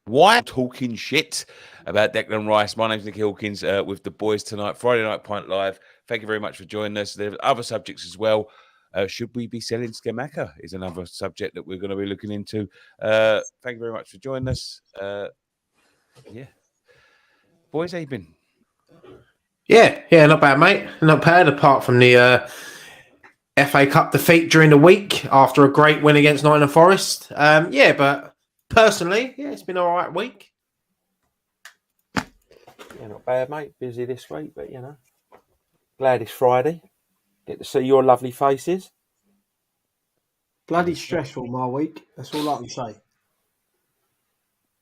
Why talking shit about Declan Rice? My name's Nick Hawkins with the boys tonight, Friday Night Pint Live. Thank you very much for joining us. There are other subjects as well. Should we be selling Scamacca is another subject that we're going to be looking into. Thank you very much for joining us. Yeah. Boys, how you been? Yeah, not bad, mate. Not bad, apart from the FA Cup defeat during the week after a great win against Nottingham Forest. But personally, it's been all right week. Yeah, not bad, mate. Busy this week, but glad it's Friday. Get to see your lovely faces. Bloody stressful, my week. That's all I can say.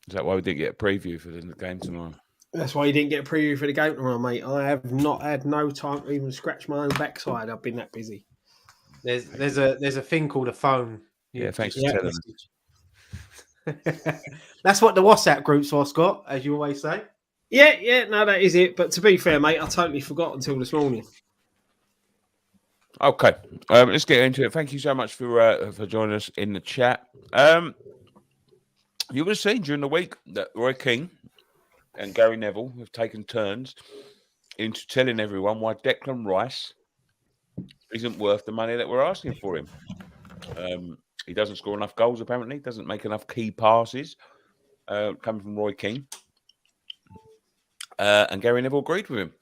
Is that why we didn't get a preview for the game tomorrow? That's why you didn't get a preview for the game tomorrow, mate. I have not had no time to even scratch my own backside. I've been that busy. There's a thing called a phone. Yeah, thanks for telling us. That's what the WhatsApp group's for, Scott, as you always say. Yeah, no, that is it. But to be fair, mate, I totally forgot until this morning. Okay, let's get into it. Thank you so much for joining us in the chat. You would have seen during the week that Roy Keane and Gary Neville have taken turns into telling everyone why Declan Rice isn't worth the money that we're asking for him. He doesn't score enough goals, apparently. Doesn't make enough key passes, coming from Roy Keane. And Gary Neville agreed with him.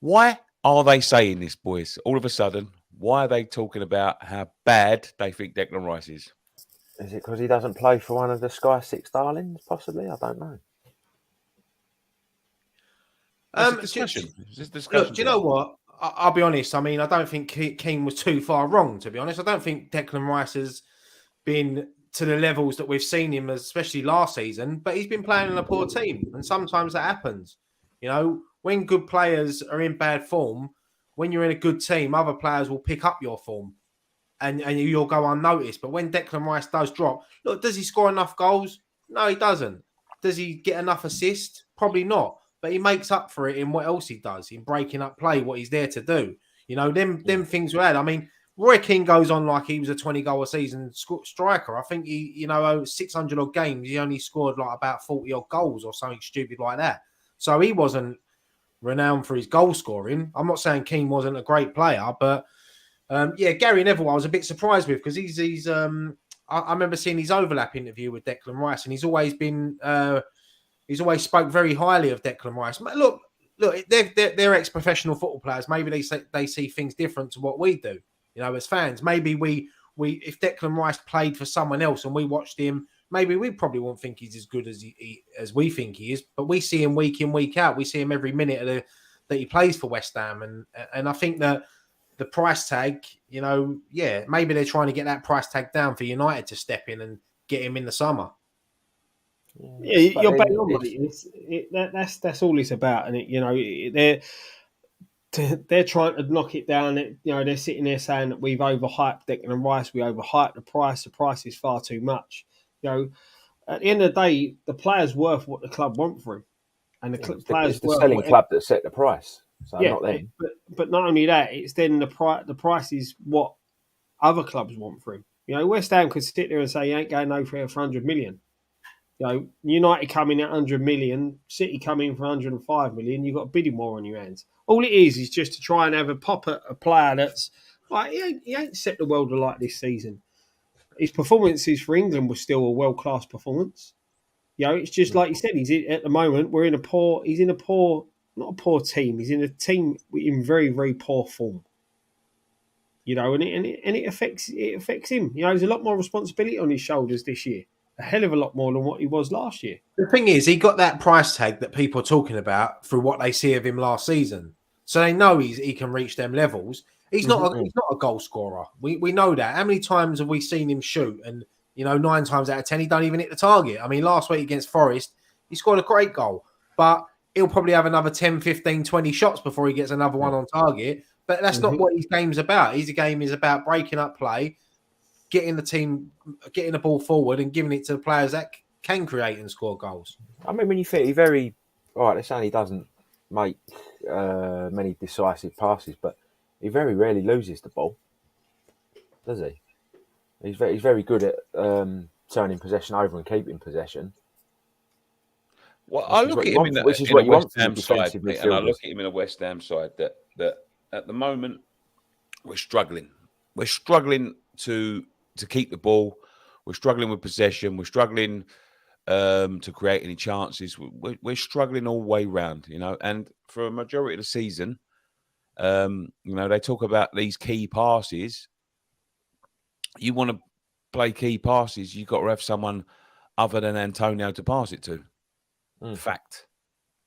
Why are they saying this, boys? All of a sudden, why are they talking about how bad they think Declan Rice is? Is it because he doesn't play for one of the Sky Six darlings? Possibly, I don't know. Discussion. Look, do you know what? I'll be honest. I mean, I don't think Keane was too far wrong, to be honest. I don't think Declan Rice has been to the levels that we've seen him, especially last season, but he's been playing in a poor team, and sometimes that happens. You know, when good players are in bad form, when you're in a good team, other players will pick up your form and you'll go unnoticed. But when Declan Rice does drop, look, does he score enough goals? No, he doesn't. Does he get enough assists? Probably not. But he makes up for it in what else he does, in breaking up play, what he's there to do. You know, them things were had. I mean, Roy Keane goes on like he was a 20-goal a season striker. I think he, 600 odd games, he only scored like about 40 odd goals or something stupid like that. So he wasn't renowned for his goal scoring. I'm not saying Keane wasn't a great player, but Gary Neville, I was a bit surprised with because he's I remember seeing his overlap interview with Declan Rice, and he's always been he's always spoke very highly of Declan Rice. Look, they're ex-professional football players. Maybe they see things different to what we do. You know, as fans, maybe we if Declan Rice played for someone else and we watched him, maybe we probably won't think he's as good as as we think he is. But we see him week in, week out. We see him every minute that he plays for West Ham, and I think that the price tag, maybe they're trying to get that price tag down for United to step in and get him in the summer. Yeah, you're bang on, mate. That's all it's about, and they're trying to knock it down. They're sitting there saying that we've overhyped Declan Rice, we overhyped the price. The price is far too much. At the end of the day, the player's worth what the club want for him, and it's the selling club that set the price. So not them. But not only that, it's then the price. The price is what other clubs want for him. West Ham could sit there and say he ain't going no for 100 million. United coming at 100 million, City coming for 105 million. You've got a bidding war on your hands. All it is just to try and have a pop at a player that's like he ain't set the world alight this season. His performances for England was still a world class performance. It's just like you said. At the moment he's in a poor, not a poor team. He's in a team in very, very poor form. And it affects him. There's a lot more responsibility on his shoulders this year. A hell of a lot more than what he was last year. The thing is, he got that price tag that people are talking about through what they see of him last season. So they know he can reach them levels. He's not a goal scorer. We know that. How many times have we seen him shoot? And 9 times out of 10, he don't even hit the target. I mean, last week against Forest, he scored a great goal, but he'll probably have another 10, 15, 20 shots before he gets another one on target. But that's not what his game's about. His game is about breaking up play, getting the ball forward and giving it to the players that can create and score goals. I mean, when you think they're saying he doesn't make many decisive passes, but he very rarely loses the ball, does he? He's very good at turning possession over and keeping possession. Well, I look at him in which is a what you West want from the Ham side, defensive mate, and I midfielders. look at him in a West Ham side that at the moment we're struggling. We're struggling to keep the ball. We're struggling with possession. We're struggling to create any chances. We're struggling all the way round, you know. And for a majority of the season, you know, they talk about these key passes. You want to play key passes, you've got to have someone other than Antonio to pass it to. Fact.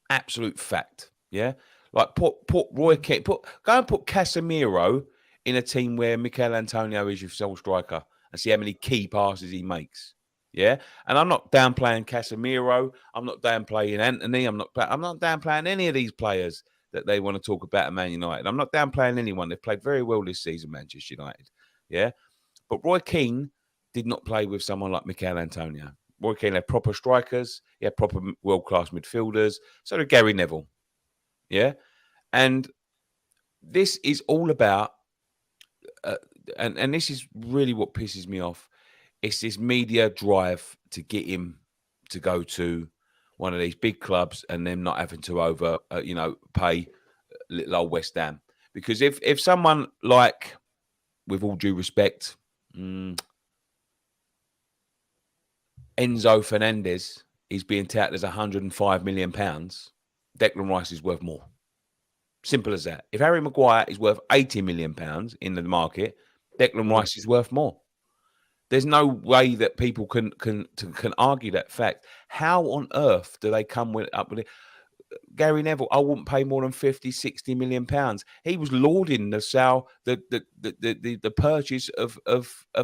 Absolute fact. Yeah. Like put Roy Keane, go and put Casemiro in a team where Mikel Antonio is your sole striker and see how many key passes he makes. Yeah. And I'm not downplaying Casemiro. I'm not downplaying Anthony. I'm not downplaying any of these players that they want to talk about at Man United. I'm not downplaying anyone. They've played very well this season, Manchester United. Yeah. But Roy Keane did not play with someone like Mikel Antonio. Roy Keane had proper strikers. He had proper world-class midfielders. So did Gary Neville. Yeah. And this is all about, and this is really what pisses me off. It's this media drive to get him to go to one of these big clubs and them not having to pay little old West Ham. Because if someone like, with all due respect, Enzo Fernandez is being touted as £105 million, Declan Rice is worth more. Simple as that. If Harry Maguire is worth £80 million in the market, Declan Rice is worth more. There's no way that people can argue that fact. How on earth do they come up with it? Gary Neville, I wouldn't pay more than 50, 60 million pounds. He was lauding the sale, the purchase of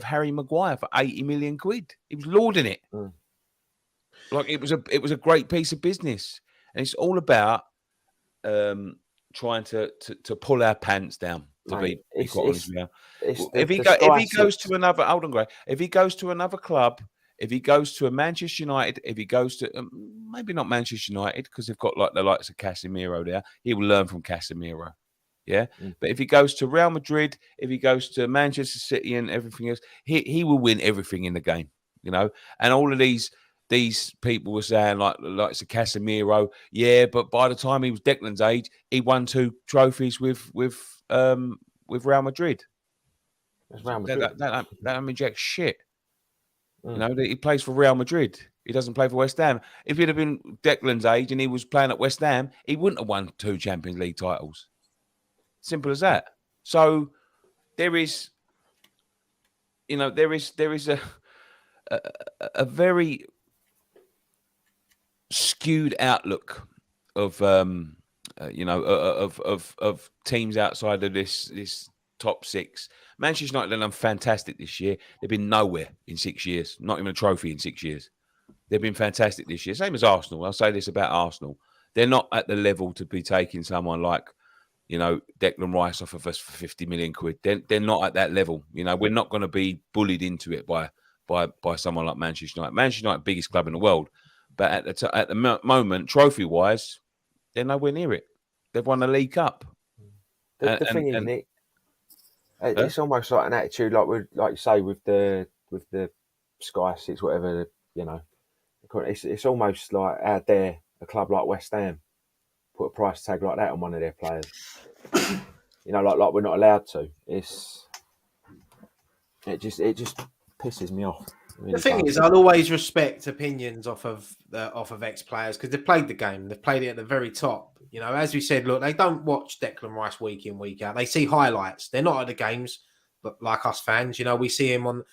Harry Maguire for 80 million quid. He was lauding it. Like it was a great piece of business. And it's all about trying to pull our pants down, to be quite honest with you. If he goes to another, hold on, Gray. If he goes to another club, if he goes to a Manchester United, if he goes to maybe not Manchester United because they've got like the likes of Casemiro there, he will learn from Casemiro. Yeah, but if he goes to Real Madrid, if he goes to Manchester City and everything else, he will win everything in the game. You know, and all of these people were saying like Casemiro, yeah, but by the time he was Declan's age, he won 2 trophies with Real Madrid. That don't mean jack shit. You know, he plays for Real Madrid. He doesn't play for West Ham. If he'd have been Declan's age and he was playing at West Ham, he wouldn't have won 2 Champions League titles. Simple as that. So there is a very skewed outlook of teams outside of this top 6. Manchester United have done fantastic this year. They've been nowhere in 6 years, not even a trophy in 6 years. They've been fantastic this year. Same as Arsenal. I'll say this about Arsenal. They're not at the level to be taking someone like, you know, Declan Rice off of us for 50 million quid. They're not at that level. You know, we're not going to be bullied into it by someone like Manchester United. Manchester United, biggest club in the world. But at the moment, trophy-wise, they're nowhere near it. They've won the League Cup. The thing is, Nick, it's almost like an attitude, like you say, with the Sky 6, whatever, you know. It's almost like, how dare a club like West Ham put a price tag like that on one of their players? You know, like we're not allowed to. It just pisses me off. Really, the thing is, I'll always respect opinions off of ex-players because they've played the game. They've played it at the very top. You know, as we said, look, they don't watch Declan Rice week in, week out. They see highlights. They're not at the games, but like us fans, you know, we see him on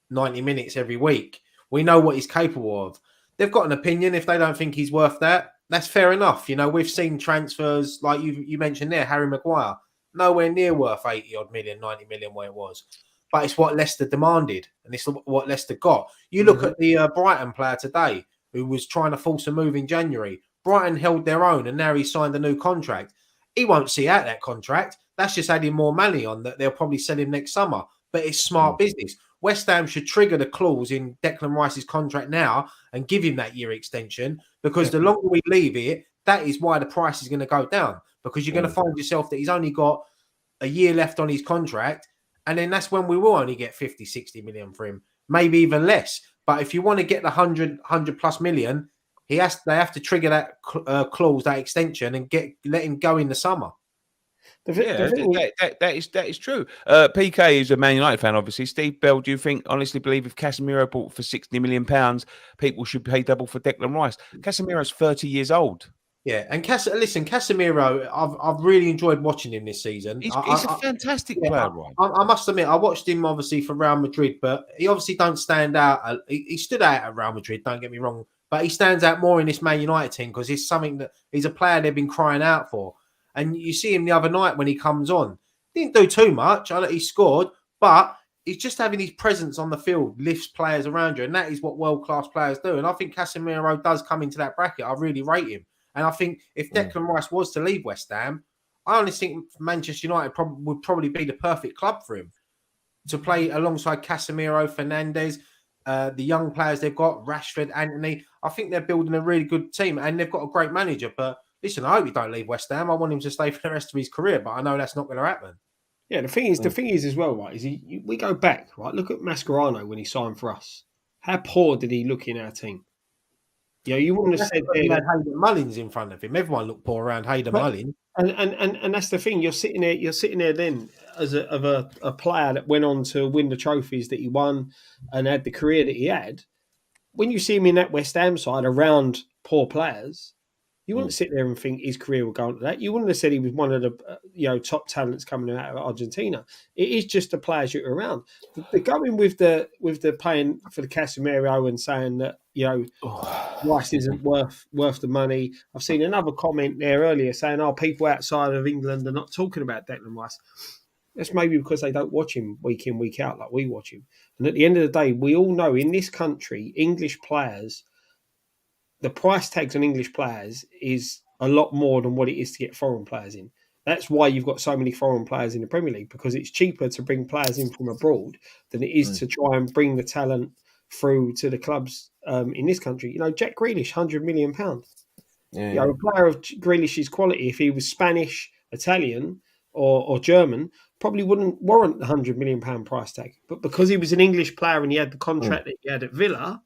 90 minutes every week. We know what he's capable of. They've got an opinion. If they don't think he's worth that, that's fair enough. You know, we've seen transfers like you mentioned there, Harry Maguire, nowhere near worth 80 odd million, 90 million where it was. But it's what Leicester demanded, and it's what Leicester got. You look at the Brighton player today who was trying to force a move in January. Brighton held their own, and now he's signed a new contract. He won't see out that contract. That's just adding more money on that. They'll probably sell him next summer. But it's smart business. West Ham should trigger the clause in Declan Rice's contract now and give him that year extension, because the longer we leave it, that is why the price is going to go down, because you're going to find yourself that he's only got a year left on his contract. And then that's when we will only get 50, 60 million for him, maybe even less. But if you want to get the 100 plus million, they have to trigger that clause, that extension, and let him go in the summer. That is true. PK is a Man United fan, obviously. Steve Bell, do you honestly believe if Casemiro bought for £60 million, people should pay double for Declan Rice? Casemiro's 30 years old. Yeah, and Casemiro, I've really enjoyed watching him this season. He's a fantastic player, right? I must admit, I watched him obviously for Real Madrid, but he obviously don't stand out. He stood out at Real Madrid, don't get me wrong, but he stands out more in this Man United team because he's something that he's a player they've been crying out for. And you see him the other night when he comes on. Didn't do too much. I know he scored, but he's just having his presence on the field, lifts players around you, and that is what world-class players do. And I think Casemiro does come into that bracket. I really rate him. And I think if Declan Rice was to leave West Ham, I honestly think Manchester United would probably be the perfect club for him to play alongside Casemiro, Fernandes, the young players they've got, Rashford, Anthony. I think they're building a really good team, and they've got a great manager. But listen, I hope he don't leave West Ham. I want him to stay for the rest of his career, but I know that's not going to happen. Yeah, the thing is as well, right? Is we go back, right? Look at Mascherano when he signed for us. How poor did he look in our team? Yeah, you wouldn't have said he had Hayden Mullins in front of him. Everyone looked poor around Hayden Mullins. And that's the thing. You're sitting there then as a player that went on to win the trophies that he won and had the career that he had. When you see him in that West Ham side around poor players, you wouldn't sit there and think his career would go on to that. You wouldn't have said he was one of the top talents coming out of Argentina. It is just the players you're around. The going with the paying for the Casemiro and saying that Rice isn't worth the money. I've seen another comment there earlier saying, people outside of England are not talking about Declan Rice. That's maybe because they don't watch him week in, week out like we watch him. And at the end of the day, we all know in this country, English players, the price tags on English players is a lot more than what it is to get foreign players in. That's why you've got so many foreign players in the Premier League, because it's cheaper to bring players in from abroad than it is to try and bring the talent through to the clubs in this country. Jack Grealish, £100 million. Yeah. A player of Grealish's quality, if he was Spanish, Italian, or German, probably wouldn't warrant the £100 million price tag. But because he was an English player and he had the contract that he had at Villa,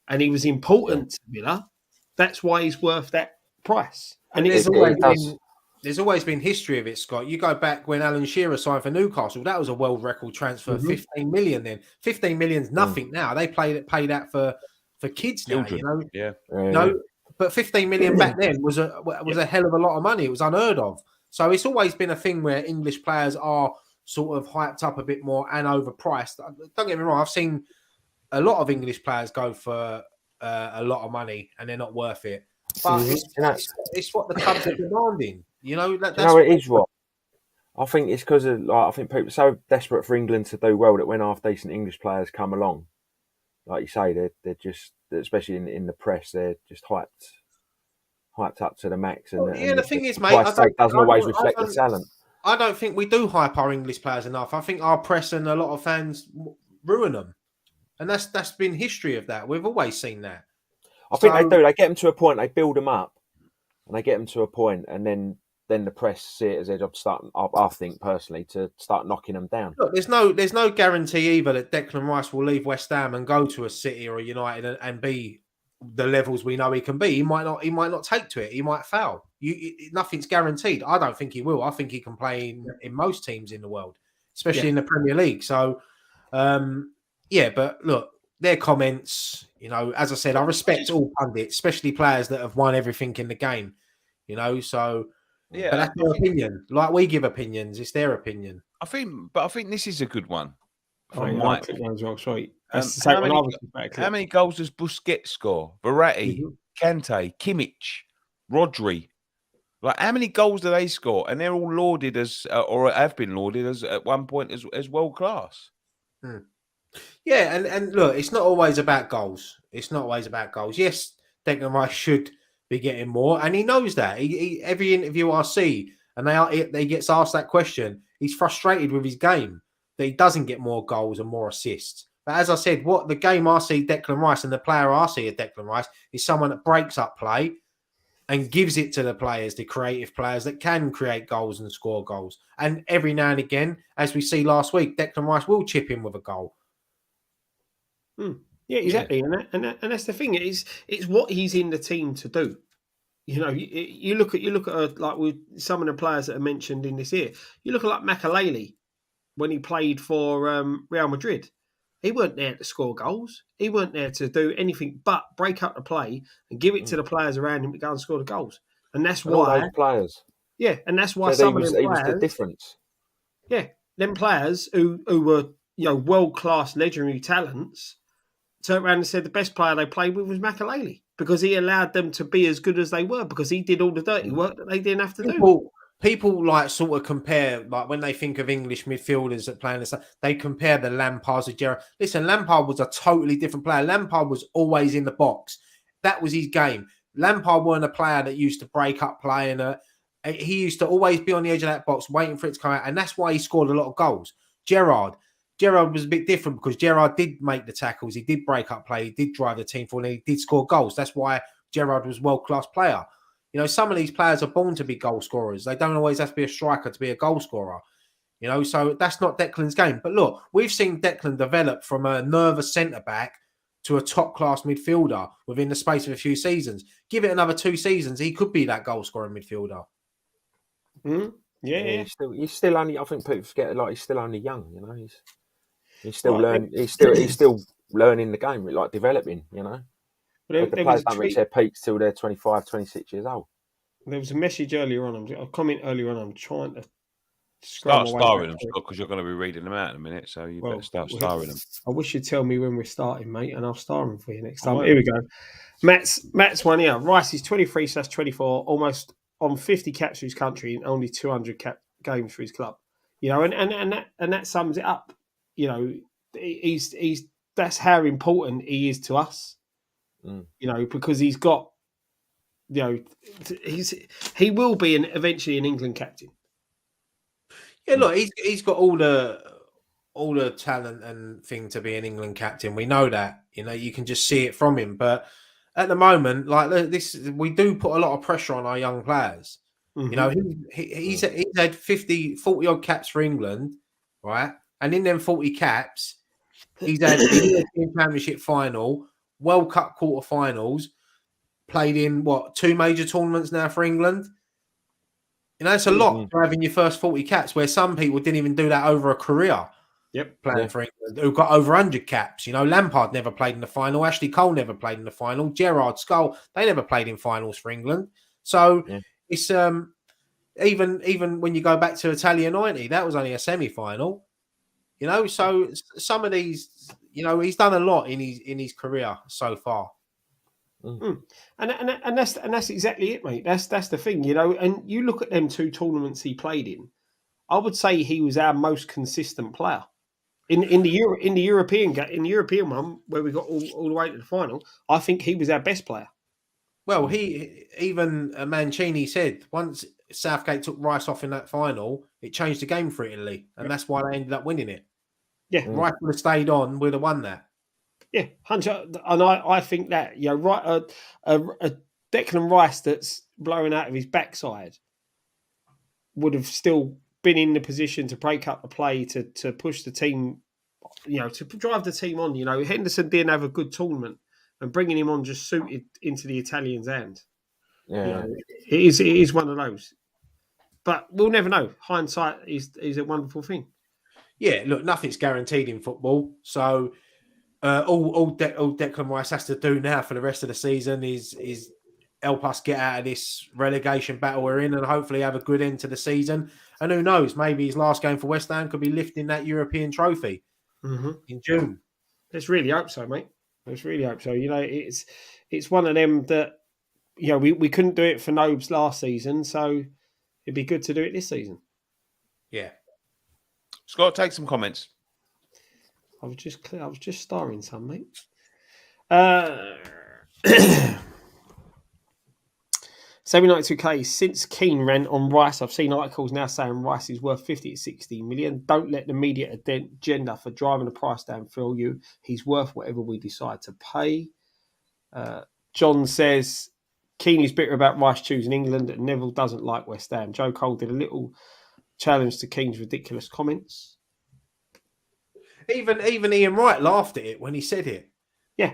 and he was important to Villa, that's why he's worth that price. And there's always been history of it, Scott. You go back when Alan Shearer signed for Newcastle, that was a world record transfer, 15 million then. 15 million's nothing now. They pay that for kids now, but 15 million back then was a hell of a lot of money. It was unheard of. So it's always been a thing where English players are sort of hyped up a bit more and overpriced. Don't get me wrong, I've seen a lot of English players go for a lot of money and they're not worth it. But it's what the clubs are demanding. It is what I think. It's because I think people are so desperate for England to do well that when half decent English players come along, like you say, they're just, especially in the press, they're just hyped up to the max. And the thing is, mate, price tag doesn't always reflect the talent. I don't think we do hype our English players enough. I think our press and a lot of fans ruin them. And that's been history of that. We've always seen that. I think they do. They get them to a point, they build them up, and they get them to a point, and then the press see it as their job to start, I think personally, to start knocking them down. Look, there's no guarantee either that Declan Rice will leave West Ham and go to a City or a United and be the levels we know he can be. He might not take to it. He might fail. Nothing's guaranteed. I don't think he will. I think he can play in most teams in the world, especially in the Premier League. So, but look, their comments, as I said, I respect all pundits, especially players that have won everything in the game, so but that's their opinion. Like we give opinions, it's their opinion. I think this is a good one. How many goals does Busquets score? Verratti, Kante, Kimmich, Rodri. Like, how many goals do they score? And they're all lauded as, or have been lauded as at one point as world class. Yeah, and look, it's not always about goals. Yes, Declan Rice should be getting more, and he knows that. He every interview I see, and they gets asked that question, he's frustrated with his game that he doesn't get more goals and more assists. But as I said, what the game I see Declan Rice and the player I see at Declan Rice is someone that breaks up play and gives it to the players, the creative players that can create goals and score goals. And every now and again, as we see last week, Declan Rice will chip in with a goal. Yeah, exactly. Yeah. And that's the thing. It's what he's in the team to do. You know, you look at like with some of the players that are mentioned in this here. You look at like Makalele when he played for Real Madrid. He weren't there to score goals. He weren't there to do anything but break up the play and give it to the players around him to go and score the goals. And that's why all those players. Yeah, and that's why some of them players. He was the difference. Yeah, them players who were world class legendary talents turned around and said the best player they played with was Makalele because he allowed them to be as good as they were because he did all the dirty work that they didn't have to do. People like sort of compare, like when they think of English midfielders that play in this, they compare the Lampards with Gerrard. Listen, Lampard was a totally different player. Lampard was always in the box. That was his game. Lampard weren't a player that used to break up play, and he used to always be on the edge of that box waiting for it to come out, and that's why he scored a lot of goals. Gerrard was a bit different because Gerrard did make the tackles, he did break up play, he did drive the team forward, and he did score goals. That's why Gerrard was a world-class player. You know, some of these players are born to be goal scorers. They don't always have to be a striker to be a goal scorer. You know, so that's not Declan's game. But look, we've seen Declan develop from a nervous centre-back to a top-class midfielder within the space of a few seasons. Give it another 2 seasons, he could be that goal-scoring midfielder. Mm-hmm. Yeah. He's still only. I think people forget like he's still only young. You know, he's still learning. He's still learning the game, like developing. You know, the players don't reach their peaks till they're 25, 26 years old. There was a message earlier on. A comment earlier on. I'm trying to start starring them, Scott, because you're going to be reading them out in a minute. So you better start starring them. I wish you'd tell me when we're starting, mate, and I'll star them for you next time. Here we go. Matt's one here. Rice is 23/24, almost on 50 caps for his country and only 200 games for his club. You know, and that sums it up. You know, he's that's how important he is to us. You know, because he's got, you know, he will be eventually an England captain. Yeah, look, he's got all the talent and thing to be an England captain. We know that. You know, you can just see it from him. But at the moment, like this, we do put a lot of pressure on our young players. Mm-hmm. You know, he's had 40 odd caps for England, right? And in them 40 caps, he's had the European Championship final, World Cup quarterfinals, played in 2 major tournaments now for England. You know, it's a lot for having your first 40 caps, where some people didn't even do that over a career. Playing for England, who got over 100 caps. You know, Lampard never played in the final. Ashley Cole never played in the final. Gerrard, Skull, they never played in finals for England. So it's even when you go back to Italia 90, that was only a semi-final. You know, so some of these, you know, he's done a lot in his career so far. And that's exactly it, mate. That's the thing, you know. And you look at them 2 tournaments he played in. I would say he was our most consistent player. In the European one, where we got all the way to the final, I think he was our best player. Well, even Mancini said once Southgate took Rice off in that final, it changed the game for Italy, and that's why they ended up winning it. Yeah, Rice would have stayed on, we'd have won that. Yeah, Hunter, and I think that, you know, right, a Declan Rice that's blowing out of his backside would have still been in the position to break up the play, to push the team, you know, to drive the team on. You know, Henderson didn't have a good tournament, and bringing him on just suited into the Italians' hand. Yeah, you know, it is one of those. But we'll never know. Hindsight is a wonderful thing. Yeah, look, nothing's guaranteed in football. So all Declan Rice has to do now for the rest of the season is help us get out of this relegation battle we're in, and hopefully have a good end to the season. And who knows, maybe his last game for West Ham could be lifting that European trophy in June. Let's really hope so, mate. Let's really hope so. You know, it's one of them that, you know, we couldn't do it for Nobes last season, so it'd be good to do it this season. Yeah. Scott, take some comments. I was just starring some, mate. 792k. Since Keane ran on Rice, I've seen articles now saying Rice is worth 50 to 60 million. Don't let the media agenda for driving the price down fool you. He's worth whatever we decide to pay. John says Keane is bitter about Rice choosing England, and Neville doesn't like West Ham. Joe Cole did a little challenge to Keane's ridiculous comments. Even Ian Wright laughed at it when he said it. Yeah.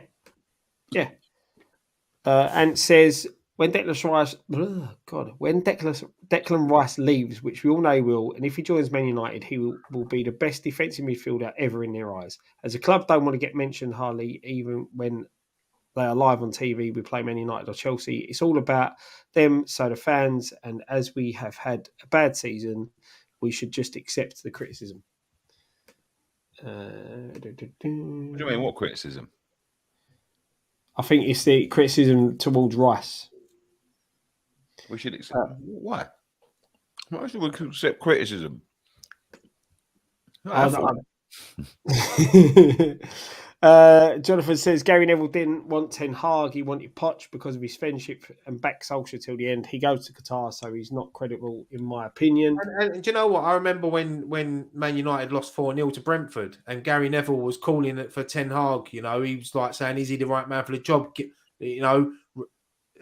And it says when Declan Rice leaves, which we all know he will, and if he joins Man United, he will be the best defensive midfielder ever in their eyes. As a club, don't want to get mentioned hardly, even when they are live on TV. We play Man United or Chelsea. It's all about them, so the fans. And as we have had a bad season, we should just accept the criticism. What do you mean? What criticism? I think it's the criticism towards Rice. We should accept. Why? Why should we accept criticism? Jonathan says Gary Neville didn't want Ten Hag. He wanted Poch because of his friendship and back Solskjaer till the end. He goes to Qatar, so he's not credible, in my opinion. And do you know what? I remember when Man United lost 4-0 to Brentford and Gary Neville was calling it for Ten Hag. You know, he was like saying, is he the right man for the job? You know,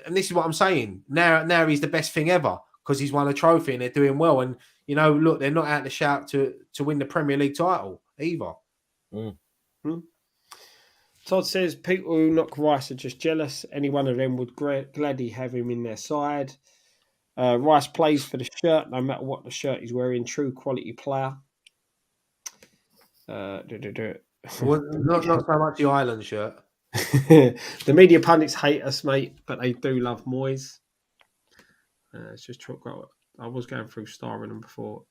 and this is what I'm saying. Now he's the best thing ever because he's won a trophy and they're doing well. And, you know, look, they're not out to shout to win the Premier League title either. Todd says people who knock Rice are just jealous. Any one of them would gladly have him in their side. Rice plays for the shirt, no matter what the shirt he's wearing. True quality player. Well, not so much the Island shirt. The media pundits hate us, mate, but they do love Moyes. It's just I was going through starring them before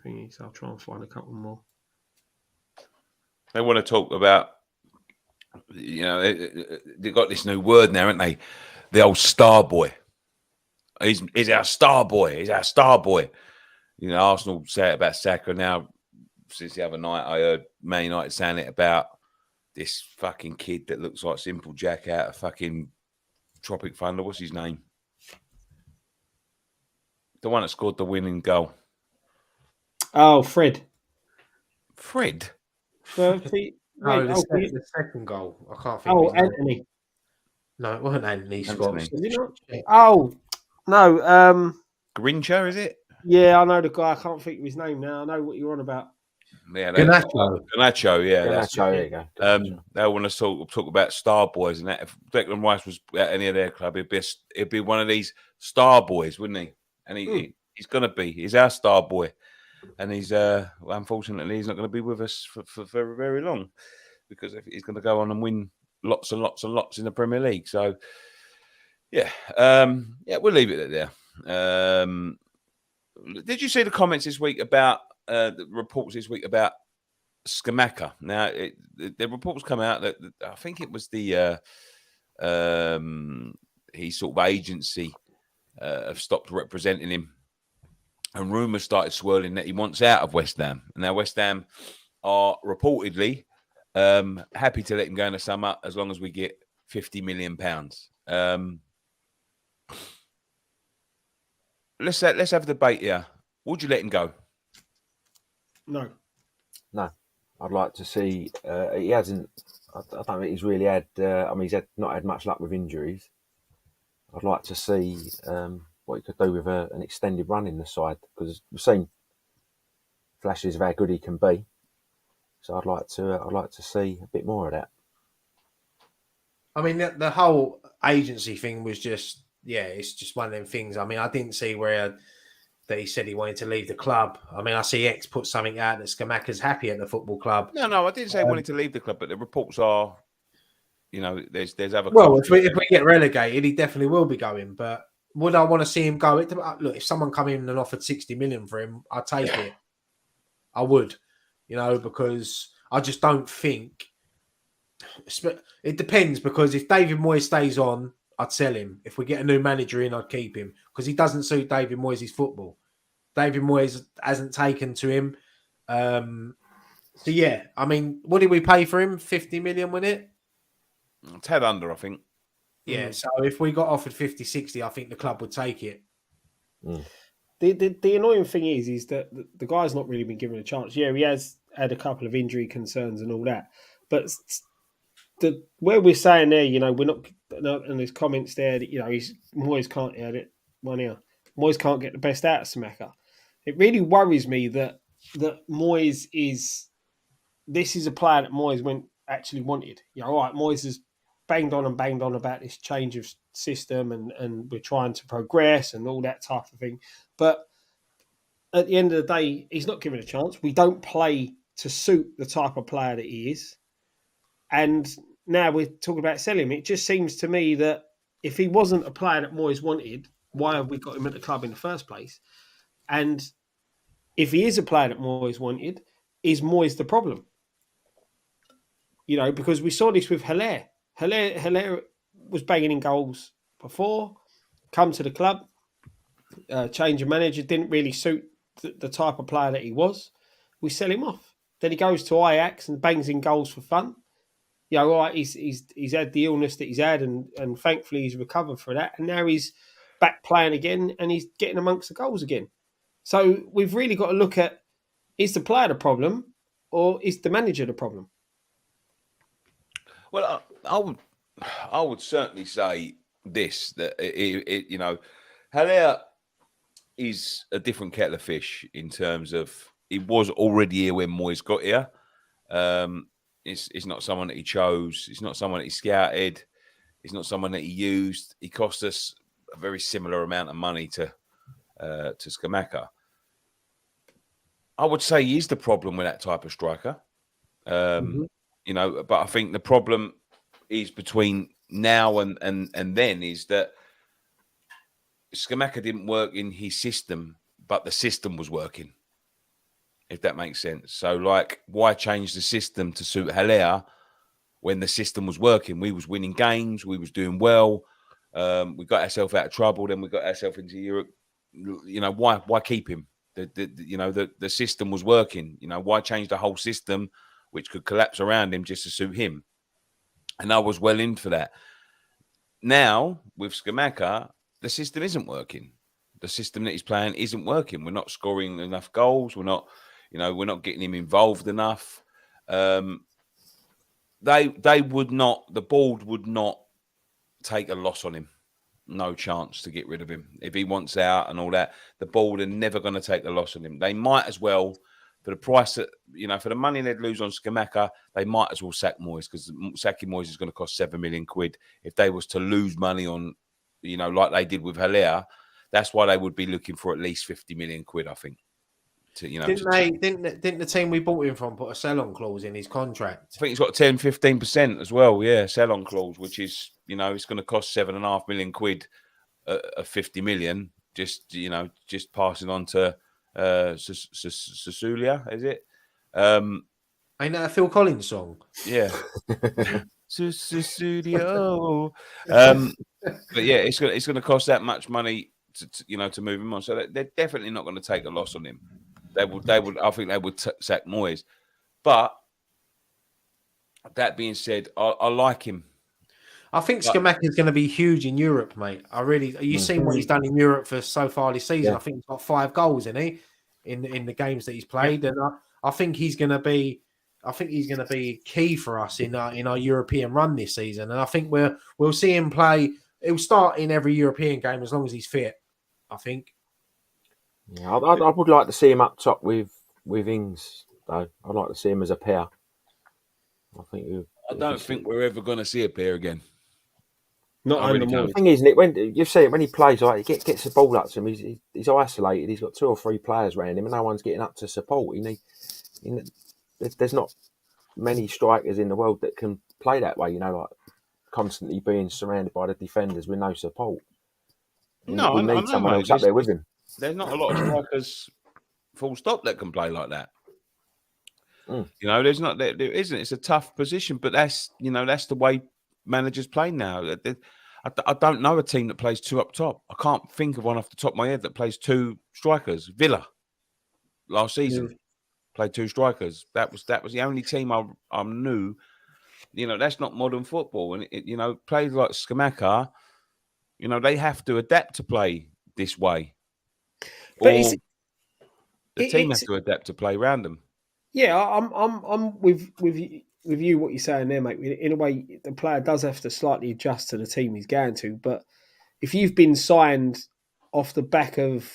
thingy, so I'll try and find a couple more. They want to talk about, you know, they've got this new word now, haven't they? The old star boy. He's our star boy. He's our star boy. You know, Arsenal say it about Saka now. Since the other night, I heard Man United saying it about this fucking kid that looks like Simple Jack out of fucking Tropic Thunder. What's his name? The one that scored the winning goal. Oh, Fred. Fred? The second goal. I can't think. Oh, Anthony. No, it wasn't Anthony Scott. Oh, no. Grincha, is it? Yeah, I know the guy. I can't think of his name now. I know what you're on about. Yeah, Ganacho, yeah. Ganacho, there you go. They want to talk about star boys and that. If Declan Rice was at any of their club, he'd be one of these star boys, wouldn't he? And he's going to be. He's our star boy. And he's unfortunately he's not going to be with us for very, very long because he's going to go on and win lots and lots and lots in the Premier League. So yeah, we'll leave it there. Did you see the comments this week about the reports this week about Scamacca? Now the reports come out that I think it was the his sort of agency have stopped representing him. And rumours started swirling that he wants out of West Ham. Now, West Ham are reportedly happy to let him go in the summer as long as we get £50 million. Let's have a debate here. Would you let him go? No. I'd like to see. He hasn't. I don't think he's really had. He's not had much luck with injuries. I'd like to see what he could do with an extended run in the side because we've seen flashes of how good he can be. So I'd like to see a bit more of that. I mean, the whole agency thing was just, it's just one of them things. I mean, I didn't see that he said he wanted to leave the club. I mean, I see X put something out that Scamacca's happy at the football club. No, I didn't say he wanted to leave the club, but the reports are, you know, there's other. Well, if we get relegated, he definitely will be going. But would I want to see him go? Look, if someone come in and offered 60 million for him, I'd take it. I would, you know, because I just don't think. It depends because if David Moyes stays on, I'd sell him. If we get a new manager in, I'd keep him because he doesn't suit David Moyes' football. David Moyes hasn't taken to him. So yeah, I mean, what did we pay for him? 50 million, wasn't it? It's head under, I think. Yeah, so if we got offered 50, 60, I think the club would take it. Mm. The annoying thing is that the guy's not really been given a chance. Yeah, he has had a couple of injury concerns and all that. But where we're saying there, you know, we're not, and there's comments there that, you know, Moyes can't get it. Moyes can't get the best out of Scamacca. It really worries me that Moyes this is a player that Moyes actually wanted. You know, all right, Moyes has banged on about this change of system and we're trying to progress and all that type of thing. But at the end of the day, he's not given a chance. We don't play to suit the type of player that he is. And now we're talking about selling him. It just seems to me that if he wasn't a player that Moyes wanted, why have we got him at the club in the first place? And if he is a player that Moyes wanted, is Moyes the problem? Because we saw this with Haller. Haller was banging in goals before, come to the club, change of manager, didn't really suit the type of player that he was. We sell him off. Then he goes to Ajax and bangs in goals for fun. All right, he's had the illness that he's had, and thankfully he's recovered for that. And now he's back playing again, and he's getting amongst the goals again. So we've really got to look at, is the player the problem, or is the manager the problem? Well, I would certainly say this, that Haller is a different kettle of fish in terms of he was already here when Moyes got here. It's not someone that he chose. It's not someone that he scouted. It's not someone that he used. He cost us a very similar amount of money to Scamacca. I would say he's the problem with that type of striker. But I think the problem is between now and then is that Scamacca didn't work in his system, but the system was working, if that makes sense. So, why change the system to suit Haller when the system was working? We was winning games. We was doing well. We got ourselves out of trouble. Then we got ourselves into Europe. Why keep him? The system was working. Why change the whole system, which could collapse around him just to suit him? And I was well in for that. Now, with Scamacca, the system isn't working. The system that he's playing isn't working. We're not scoring enough goals. We're not getting him involved enough. The board would not take a loss on him. No chance to get rid of him. If he wants out and all that, the board are never going to take the loss on him. They might as well, for the price that, for the money they'd lose on Scamacca, they might as well sack Moyes, because sacking Moyes is going to cost £7 million. If they was to lose money on, like they did with Haller, that's why they would be looking for at least £50 million, I think. Didn't the team we bought him from put a sell-on clause in his contract? I think he's got 10-15% as well. Yeah, sell-on clause, which is it's going to cost £7.5 million of 50 million. Just passing on to Cecilia, is it? Ain't that a Phil Collins song? Yeah. Studio. But yeah, it's going to cost that much money to move him on. So they're definitely not going to take a loss on him. They would. I think they would sack Moyes. But that being said, I like him. I think Scamacca is going to be huge in Europe, mate. You've seen what he's done in Europe for so far this season. Yeah. I think he's got 5 goals, isn't he, in the games that he's played, and I think he's going to be. I think he's going to be key for us in our European run this season, and I think we'll see him play. He'll start in every European game as long as he's fit, I think. Yeah, I would like to see him up top with Ings, though. I'd like to see him as a pair. I don't think we're ever going to see a pair again. The thing is, Nick, when you see it when he plays, like he gets the ball up to him, he's isolated. He's got 2 or 3 players around him, and no one's getting up to support. There's not many strikers in the world that can play that way. Like constantly being surrounded by the defenders with no support. We need someone else up there with him. There's not a lot of strikers, full stop, that can play like that. There's not. There isn't. It's a tough position, but that's the way managers play now. I don't know a team that plays 2 up top. I can't think of one off the top of my head that plays 2 strikers. Villa last season played 2 strikers. That was the only team I knew. That's not modern football, and players like Scamacca, they have to adapt to play this way. But the team has to adapt to play around them. Yeah, I'm with you. What you're saying there, mate. In a way, the player does have to slightly adjust to the team he's going to. But if you've been signed off the back of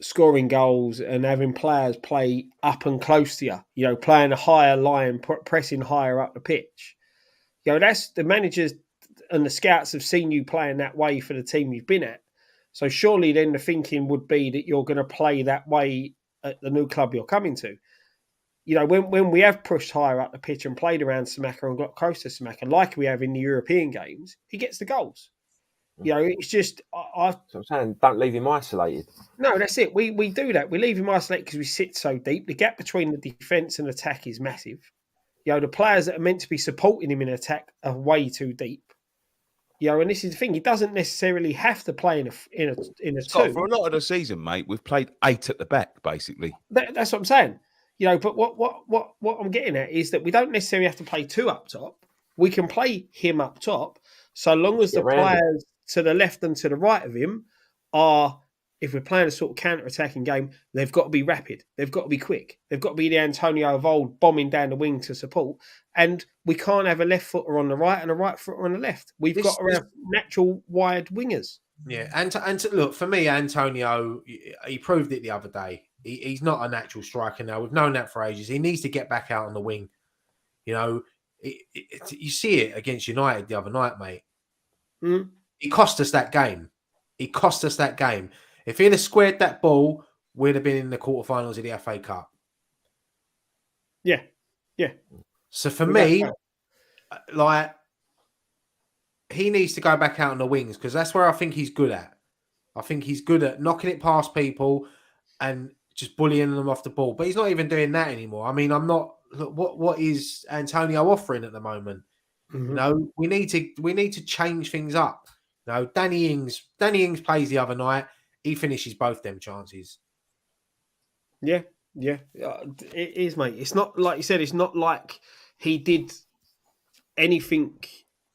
scoring goals and having players play up and close to you, playing a higher line, pressing higher up the pitch, That's the managers and the scouts have seen you playing that way for the team you've been at. So surely then the thinking would be that you're going to play that way at the new club you're coming to. When we have pushed higher up the pitch and played around Scamacca and got close to Scamacca, like we have in the European games, he gets the goals. It's just... So I'm saying, don't leave him isolated. No, that's it. We do that. We leave him isolated because we sit so deep. The gap between the defence and attack is massive. The players that are meant to be supporting him in attack are way too deep. And this is the thing. He doesn't necessarily have to play in a two. For a lot of the season, mate, we've played 8 at the back, basically. That's what I'm saying. But what I'm getting at is that we don't necessarily have to play 2 up top. We can play him up top, so long as the players to the left and to the right of him are, if we're playing a sort of counter-attacking game, they've got to be rapid. They've got to be quick. They've got to be the Antonio of old, bombing down the wing to support. And we can't have a left footer on the right and a right footer on the left. We've got to have natural wide wingers. Yeah, and look, for me, Antonio, he proved it the other day. He's not a natural striker now. We've known that for ages. He needs to get back out on the wing. You see it against United the other night, mate. Mm. He cost us that game. If he'd have squared that ball, we'd have been in the quarterfinals of the FA Cup. Yeah. So for me, he needs to go back out on the wings because that's where I think he's good at. I think he's good at knocking it past people and just bullying them off the ball. But he's not even doing that anymore. I mean, I'm not. Look, what is Antonio offering at the moment? Mm-hmm. We need to change things up. Danny Ings plays the other night. He finishes both them chances. Yeah. It is, mate. It's not like you said. It's not like he did anything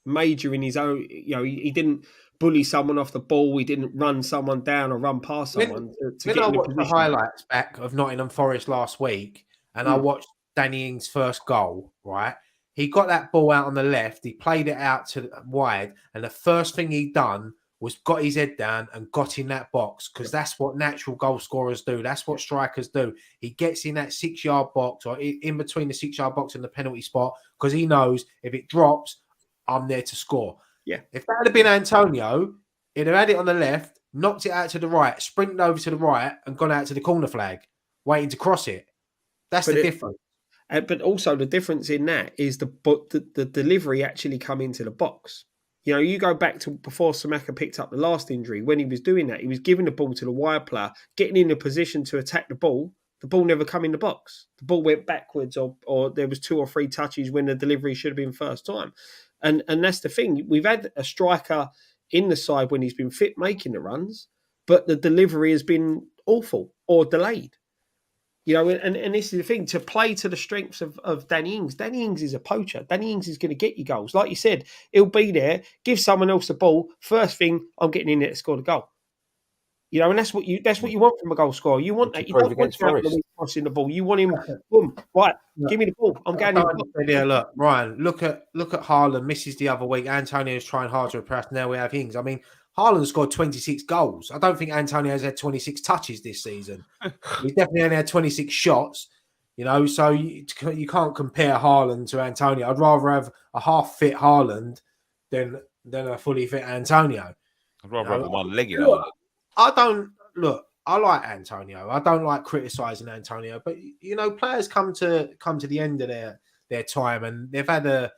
major in his own. He didn't bully someone off the ball. He didn't run someone down or run past someone to get in a position. The highlights back of Nottingham Forest last week, and I watched Danny Ings' first goal. Right, he got that ball out on the left. He played it out to wide, and the first thing he done was got his head down and got in that box because that's what natural goal scorers do. That's what strikers do. He gets in that 6-yard box or in between the 6-yard box and the penalty spot because he knows if it drops, I'm there to score. Yeah. If that had been Antonio, he'd have had it on the left, knocked it out to the right, sprinted over to the right and gone out to the corner flag, waiting to cross it. That's the difference. But also the difference in that is the delivery actually come into the box. You go back to before Scamacca picked up the last injury. When he was doing that, he was giving the ball to the wide player, getting in a position to attack the ball. The ball never come in the box. The ball went backwards or there was 2 or 3 touches when the delivery should have been first time. And that's the thing. We've had a striker in the side when he's been fit making the runs, but the delivery has been awful or delayed. And this is the thing, to play to the strengths of Danny Ings. Danny Ings is a poacher. Danny Ings is going to get you goals. Like you said, he'll be there, give someone else the ball. First thing, I'm getting in there to score the goal. And that's what you want from a goal scorer. You want that. You don't want him crossing the ball. You want him, boom, right, give me the ball. I'm going in. Yeah, look, Ryan, look at Haaland misses the other week. Antonio's trying hard to impress. Now we have Ings. I mean, Haaland scored 26 goals. I don't think Antonio's had 26 touches this season. He's definitely only had 26 shots, so you can't compare Haaland to Antonio. I'd rather have a half-fit Haaland than a fully fit Antonio. I'd rather have a one-legged Haaland. I like Antonio. I don't like criticising Antonio, but players come to the end of their time and they've had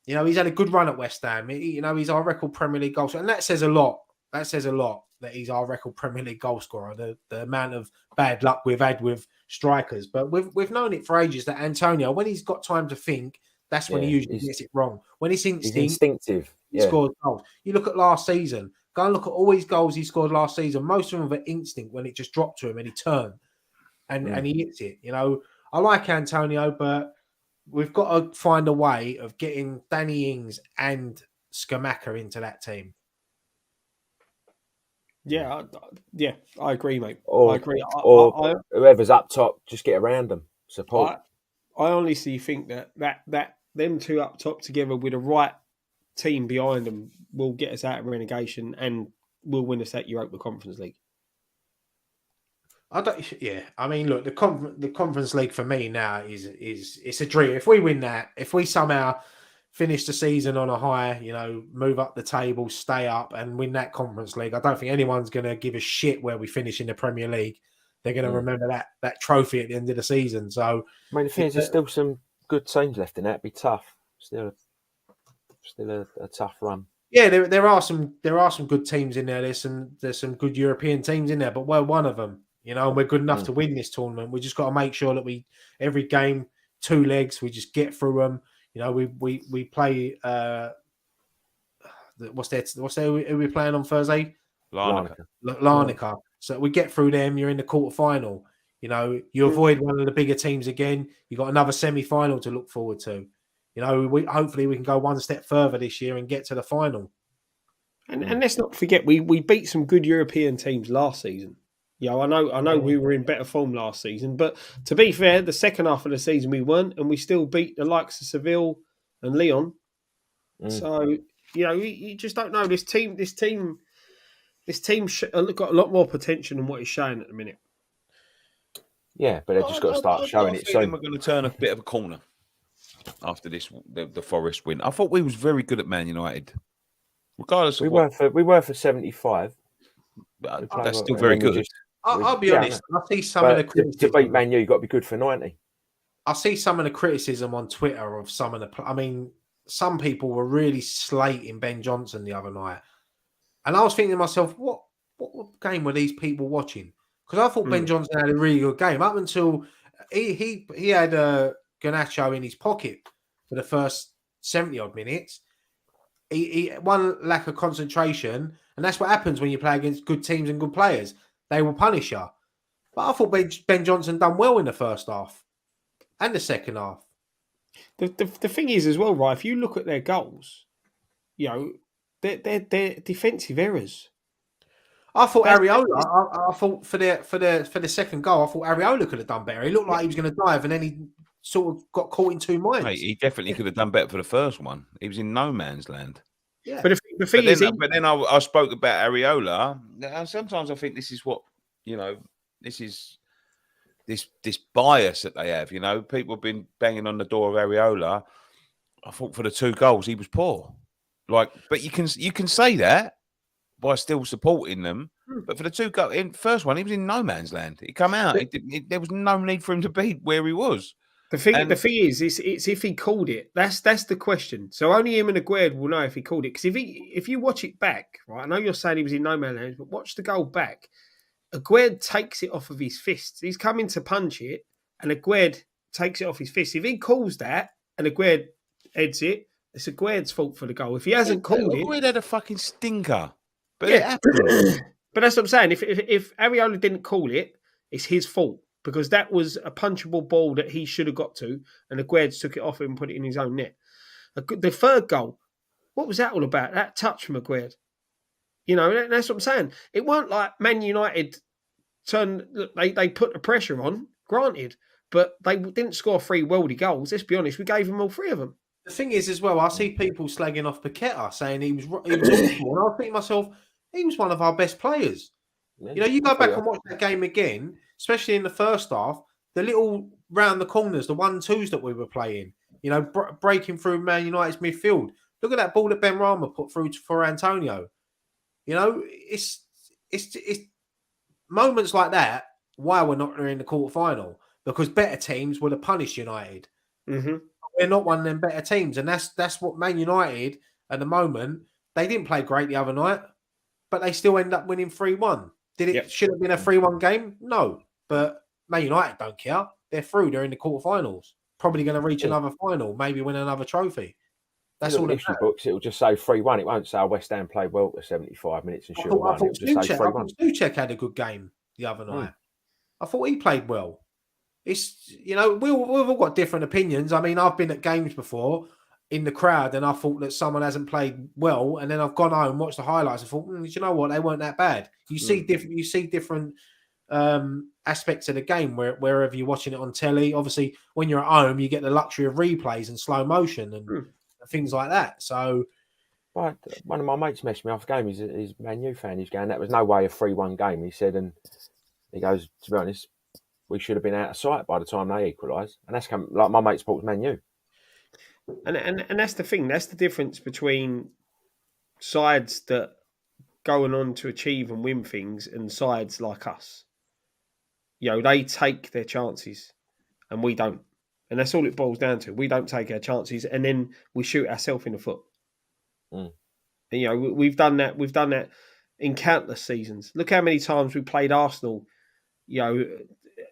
he's had a good run at West Ham. He's our record Premier League goal scorer. And that says a lot. That he's our record Premier League goal scorer, the amount of bad luck we've had with strikers. But we've known it for ages that Antonio, when he's got time to think, that's when he usually gets it wrong. When it's instinctive. He scores goals. You look at last season. Go and look at all his goals he scored last season. Most of them were instinct when it just dropped to him and he turned and he hits it. I like Antonio, but we've got to find a way of getting Danny Ings and Scamacca into that team. Yeah, I agree, mate. I agree. Whoever's up top, just get around them. Support. I honestly think that them 2 up top together with the right team behind them will get us out of relegation and will win us that Europa Conference League. I mean, look, the Conference League for me now is it's a dream. If we win that, if we somehow finish the season on a high, move up the table, stay up, and win that Conference League. I don't think anyone's going to give a shit where we finish in the Premier League. They're going to remember that trophy at the end of the season. So, I mean, the thing is, there's still some good teams left in that. It'd be tough. Still a tough run. Yeah, there are some good teams in there. There's some good European teams in there, but we're one of them. And we're good enough to win this tournament. We just got to make sure that every game 2 legs, we just get through them. We play. Who we playing on Thursday? Larnaca. So we get through them. You're in the quarterfinal. You avoid one of the bigger teams again. You got another semi-final to look forward to. Hopefully we can go one step further this year and get to the final. And let's not forget, we beat some good European teams last season. I know we were in better form last season, but to be fair, the second half of the season we weren't, and we still beat the likes of Seville and Lyon. So you just don't know. This team got a lot more potential than what it's showing at the minute. Yeah, but they've just got to start showing it. So we're going to turn a bit of a corner after this, the Forest win. I thought we was very good at Man United, regardless of we were for 75. But that's still very good. I'll be honest. I see some of the criticism. To beat Man U, you've got to be good for 90. I see some of the criticism on Twitter of some of the. I mean, some people were really slating Ben Johnson the other night, and I was thinking to myself, what game were these people watching? Because I thought Ben Johnson had a really good game up until he had Garnacho in his pocket for the first 70 odd minutes. He one lack of concentration, and that's what happens when you play against good teams and good players. They will punish you. But I thought Ben Johnson done well in the first half and the second half. The thing is as well, right? If you look at their goals, they're defensive errors. I thought Areola. I thought for the second goal, I thought Areola could have done better. He looked like he was going to dive, and then he sort of got caught in 2 minds. Mate, he definitely could have done better for the first one. He was in no man's land. Yeah. But the thing is, I spoke about Areola. And sometimes I think this is what this is this bias that they have. People have been banging on the door of Areola. I thought for the 2 goals he was poor. But you can say that by still supporting them. But for the 2 goals, in first one, he was in no man's land. He come out. There was no need for him to be where he was. The thing is, it's if he called it. That's the question. So only him and Aguerd will know if he called it. Because if you watch it back, right? I know you're saying he was in no man's land, but watch the goal back. Aguerd takes it off of his fists. He's coming to punch it, and Aguerd takes it off his fists. If he calls that and Aguerd heads it, it's Aguerd's fault for the goal. If he hasn't called it, Aguerd had a fucking stinker. But it happened. But that's what I'm saying. If Areola didn't call it, it's his fault. Because that was a punchable ball that he should have got to, and Aguerd took it off him and put it in his own net. The third goal, what was that all about? That touch from Aguerd. That's what I'm saying. It weren't like Man United they put the pressure on, granted, but they didn't score 3 worldy goals. Let's be honest, we gave them all 3 of them. The thing is, as well, I see people slagging off Paqueta, saying he was awful, and I think to myself, he was one of our best players. You go back and watch that game again, especially in the first half, the little round the corners, the 1-2s that we were playing, breaking through Man United's midfield. Look at that ball that Ben Rama put through for Antonio. It's moments like that why we're not in the quarterfinal, because better teams would have punished United. Mm-hmm. We're not one of them better teams, and that's what Man United at the moment. They didn't play great the other night, but they still end up winning 3-1. Did it should have been a 3-1 game? No. But Man United don't care. They're through. They're in the quarterfinals. Probably going to reach another final, maybe win another trophy. That's all. History books, it will just say 3-1. It won't say West Ham played well for 75 minutes and should have won. It will just say 3-1. Suchek had a good game the other night. I thought he played well. It's we've all got different opinions. I mean, I've been at games before in the crowd, and I thought that someone hasn't played well, and then I've gone home, watched the highlights, and thought, you know what, they weren't that bad. You see different aspects of the game wherever you're watching it on telly. Obviously, when you're at home, you get the luxury of replays and slow motion and things like that. So, but one of my mates messaged me after the game. He's a Man U fan. He's going, that was no way a 3-1 game. He said, and he goes, to be honest, we should have been out of sight by the time they equalised. And that's like my mate supports Man U. And that's the thing. That's the difference between sides that going on to achieve and win things and sides like us. They take their chances and we don't. And that's all it boils down to. We don't take our chances and then we shoot ourselves in the foot. Mm. And, we've done that. We've done that in countless seasons. Look how many times we played Arsenal,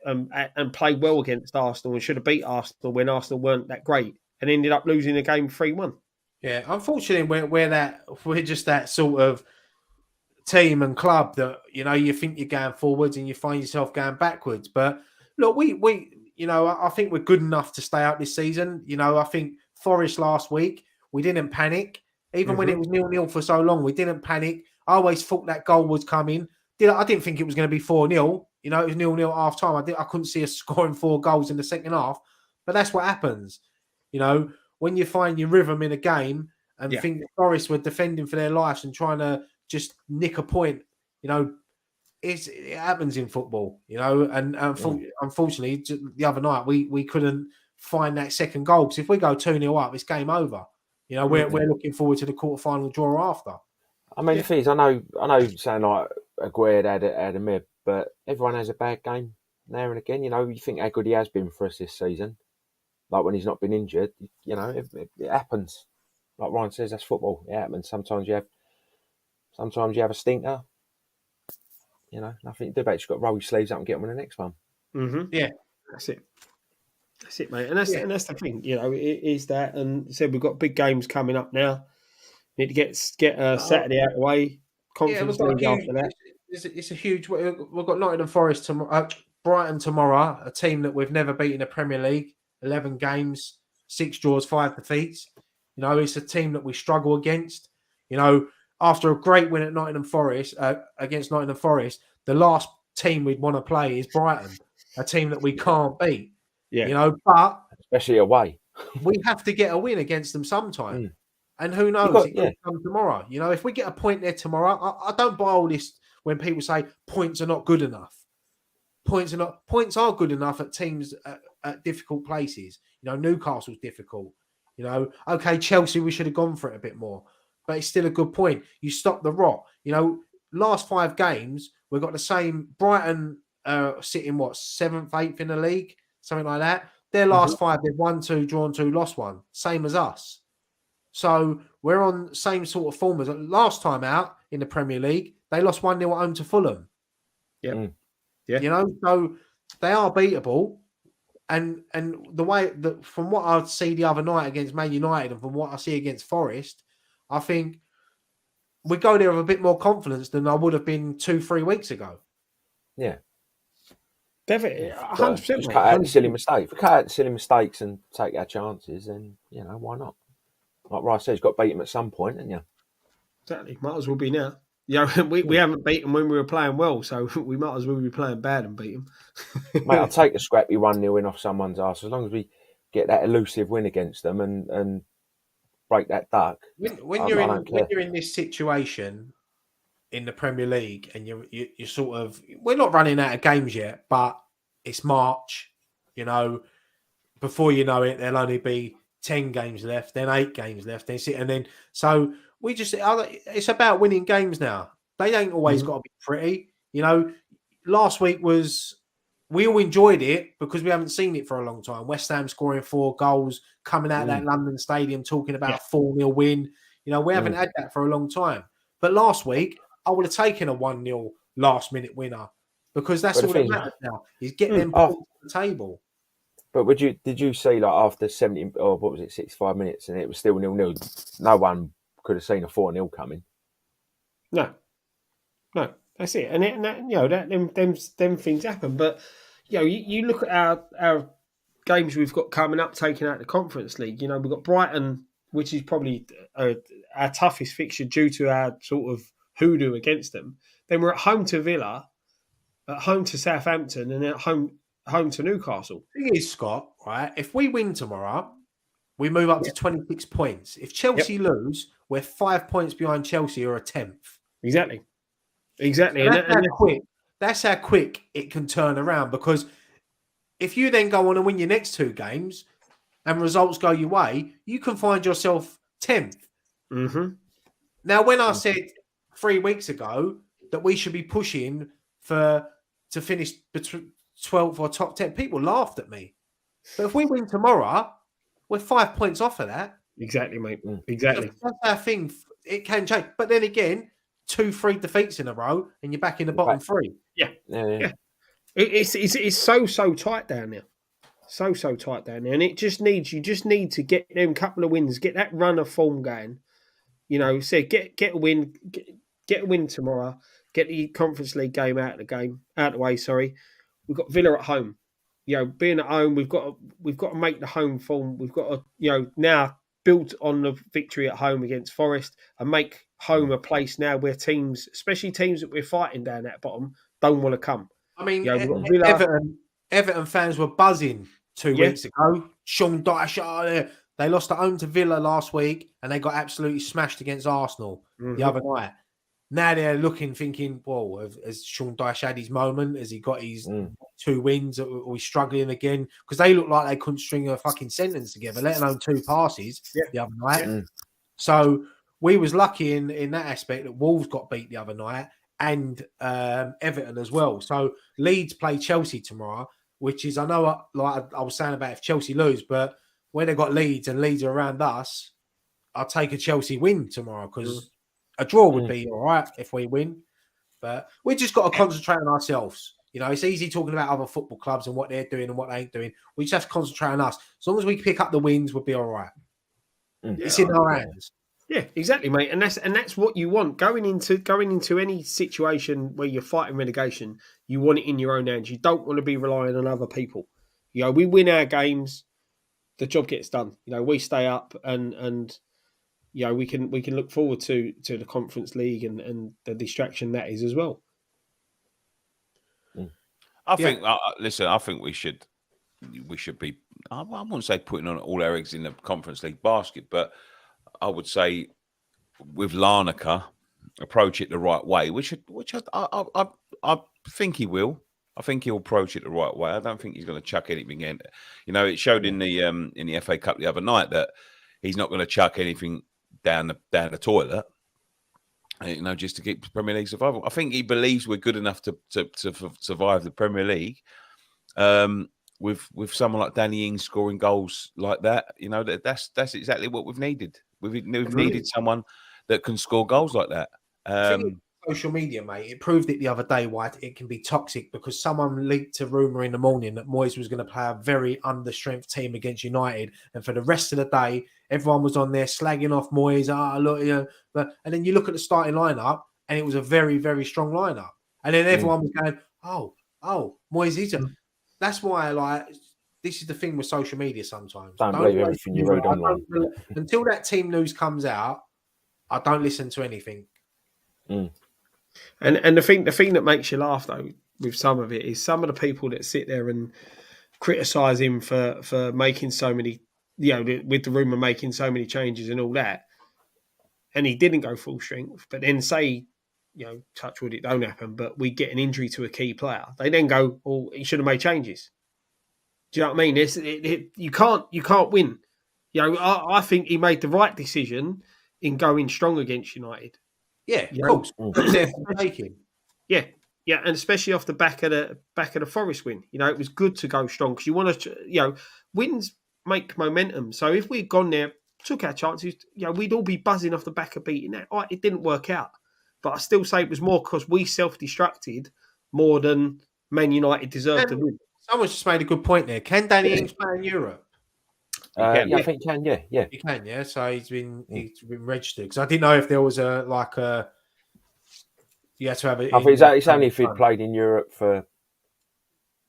and played well against Arsenal and should have beat Arsenal when Arsenal weren't that great and ended up losing the game 3-1. Yeah, unfortunately, we're just that sort of team and club that you think you're going forwards and you find yourself going backwards. But look, we I think we're good enough to stay out this season. I think Forest last week we didn't panic, even when it was 0-0 for so long. We didn't panic. I always thought that goal was coming. I didn't think it was going to be 4-0. It was 0-0 at half time. I couldn't see us scoring 4 goals in the second half. But that's what happens. When you find your rhythm in a game and think that Forest were defending for their lives and trying to just nick a point, it happens in football, and unfortunately, the other night we couldn't find that second goal, because if we go 2-0 up, it's game over. We're looking forward to the quarterfinal draw after. I mean, the thing is, I know saying like Aguerd had a mid, but everyone has a bad game now and again. You think how good he has been for us this season. Like when he's not been injured, it happens. Like Ryan says, that's football. It happens. Sometimes you have a stinker. Nothing to do about it. You've got to roll your sleeves up and get on with the next one. Mm-hmm. Yeah, that's it. That's it, mate. And that's the thing. It is that. And said we've got big games coming up now. Need to get Saturday out of the way. Conference League after that. It's a huge. We've got Nottingham Forest tomorrow, Brighton tomorrow. A team that we've never beaten in the Premier League. 11 games, 6 draws, 5 defeats. It's a team that we struggle against. After a great win at Nottingham Forest against Nottingham Forest, the last team we'd want to play is Brighton, a team that we can't beat. Yeah, but especially away, we have to get a win against them sometime. And who knows? It could come tomorrow. If we get a point there tomorrow, I don't buy all this when people say points are not good enough. Points are good enough at teams at difficult places. Newcastle's difficult. Okay, Chelsea, we should have gone for it a bit more, but it's still a good point. You stop the rot. Last 5 games we've got the same. Brighton sitting 7th, 8th in the league, something like that. Their last 5, they've won 2, drawn 2, lost 1, same as us. So we're on same sort of form as last time out in the Premier League. They lost 1-0 at home to Fulham. Yeah. So they are beatable. And the way that from what I see the other night against Man United and from what I see against Forest, I think we go there with a bit more confidence than I would have been 2-3 weeks ago. Yeah. Definitely. 100%. Just cut out the silly mistakes. If we cut out the silly mistakes and take our chances, then, why not? Like Rice says, you've got to beat them at some point, haven't you? Exactly. Might as well be now. We haven't beaten when we were playing well, so we might as well be playing bad and beat them. Mate, I'll take a scrappy 1-0 win off someone's arse as long as we get that elusive win against them and break that duck. When you're in this situation in the Premier League and you're sort of, we're not running out of games yet, but it's March. Before you know it, there'll only be 10 games left, then 8 games left, so we just, it's about winning games now. They ain't always got to be pretty. Last week we all enjoyed it because we haven't seen it for a long time. West Ham scoring 4 goals, coming out of that London stadium, talking about a 4-0 win. We haven't had that for a long time. But last week, I would have taken a 1-0 last minute winner because that's all that matters now, is getting them points to the table. But did you see after 70 or what was it, 65 minutes and it was still 0-0, no one could have seen a 4-0 coming? No, that's it. And them things happen. But you look at our games we've got coming up, taking out the Conference League. We've got Brighton, which is probably our toughest fixture due to our sort of hoodoo against them. Then we're at home to Villa, at home to Southampton, and at home to Newcastle. The thing is, Scott, right? If we win tomorrow, we move up to 26 points. If Chelsea lose, we're 5 points behind Chelsea or a 10th. Exactly. So that's how quick it can turn around, because if you then go on and win your next 2 games, and results go your way, you can find yourself 10th. Mm-hmm. Now, when I said 3 weeks ago that we should be pushing to finish between 12th or top 10, people laughed at me. But if we win tomorrow, we're 5 points off of that. Exactly, mate. Exactly. So that's our thing. It can change. But then again, 2-3 defeats in a row, and you're back in the bottom three. Yeah. It's so tight down there. So tight down there. And you just need to get them couple of wins, get that run of form going. You know, get a win, get a win tomorrow, get the Conference League game out of the way. Sorry, we've got Villa at home. You know, being at home, we've got to make the home form. We've got to, now build on the victory at home against Forest and make home a place now where teams, especially teams that we're fighting down at bottom, don't want to come. I mean, Villa... Everton fans were buzzing 2 weeks ago. Sean Dyche, they lost at home to Villa last week, and they got absolutely smashed against Arsenal the other night. Now they're thinking, whoa, has Sean Dyche had his moment? Has he got his 2 wins? Or he's struggling again? Because they look like they couldn't string a fucking sentence together, let alone 2 passes the other night. So we was lucky in that aspect that Wolves got beat the other night and Everton as well. So Leeds play Chelsea tomorrow, which is, I know, like I was saying about if Chelsea lose, but when they got Leeds and Leeds are around us, I'll take a Chelsea win tomorrow because a draw would be all right if we win. But we just got to concentrate on ourselves. You know, it's easy talking about other football clubs and what they're doing and what they ain't doing. We just have to concentrate on us. As long as we pick up the wins, we'll be all right. It's in our hands. Yeah, exactly, mate. And that's what you want. Going into any situation where you're fighting relegation, you want it in your own hands. You don't want to be relying on other people. You know, we win our games, the job gets done. You know, we stay up and you know, we can look forward to the Conference League and the distraction that is as well. I think. Listen, I think we should be. I wouldn't say putting on all our eggs in the Conference League basket, but I would say with Larnaca, approach it the right way, which I think he will. I think he'll approach it the right way. I don't think he's going to chuck anything in. You know, it showed in the FA Cup the other night that he's not going to chuck anything down the toilet. You know, just to keep the Premier League survival. I think he believes we're good enough to survive the Premier League. With someone like Danny Ings scoring goals like that, you know, that's exactly what we've needed. We've needed someone that can score goals like that. Social media, mate, it proved it the other day why it can be toxic because someone leaked a rumour in the morning that Moyes was going to play a very understrength team against United, and for the rest of the day, everyone was on there slagging off Moyes. Look, you know, and then you look at the starting lineup, and it was a very, very strong lineup, and then everyone was going, "Oh, Moyes is a." That's why, like, this is the thing with social media. Sometimes don't believe everything you read online. Until that team news comes out, I don't listen to anything. And the thing that makes you laugh though with some of it is some of the people that sit there and criticise him for making so many, you know, with the rumour making so many changes and all that, and he didn't go full strength, but then say, you know, touch wood, it don't happen, but we get an injury to a key player, they then go, "Oh, he should have made changes." Do you know what I mean? You can't win. You know, I think he made the right decision in going strong against United. Yeah, of course. Yeah, and especially off the back of the Forest win, you know, it was good to go strong because you want to, you know, wins make momentum. So if we'd gone there, took our chances, you know, we'd all be buzzing off the back of beating that. It didn't work out, but I still say it was more because we self-destructed more than Man United deserved to win. Someone's just made a good point there. Can Danny Ings play in Europe? I think he can. Yeah, he can. Yeah, so he's been registered because I didn't know if there was you had to have it. I think it's only if he'd played in Europe for.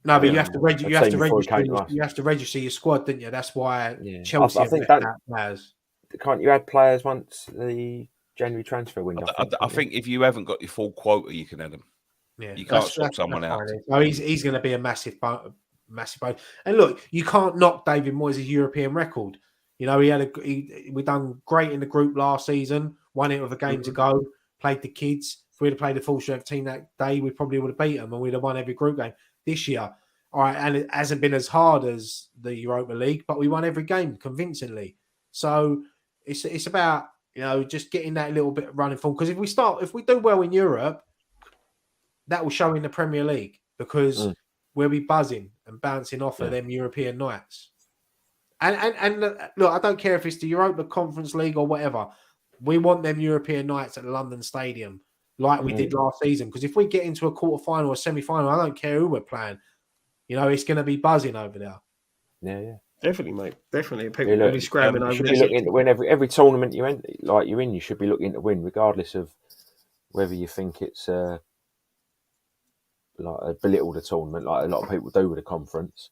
No, but you have to register. You have to register your squad, didn't you? That's why Chelsea. I think that players. Can't you add players once the January transfer window? I think if you haven't got your full quota, you can add them. Yeah, you can't swap someone out. So he's going to be a massive bonus. And look, you can't knock David Moyes' European record. You know, we done great in the group last season, won it with a game to go, played the kids. If we'd have played the full strength team that day, we probably would have beat them and we'd have won every group game. This year, All right, and it hasn't been as hard as the Europa League, but we won every game convincingly. So it's about just getting that little bit of running form. Because if we do well in Europe, that will show in the Premier League because we'll be buzzing and bouncing off of them European nights. And look, I don't care if it's the Europa Conference League or whatever. We want them European nights at the London Stadium like we did last season. Because if we get into a quarter-final or semi-final, I don't care who we're playing. It's going to be buzzing over there. Yeah. Definitely, mate. Definitely. People will be scrabbling over You should be looking to win every tournament you're in. You should be looking to win, regardless of whether you think it's like a belittled tournament, like a lot of people do with a conference.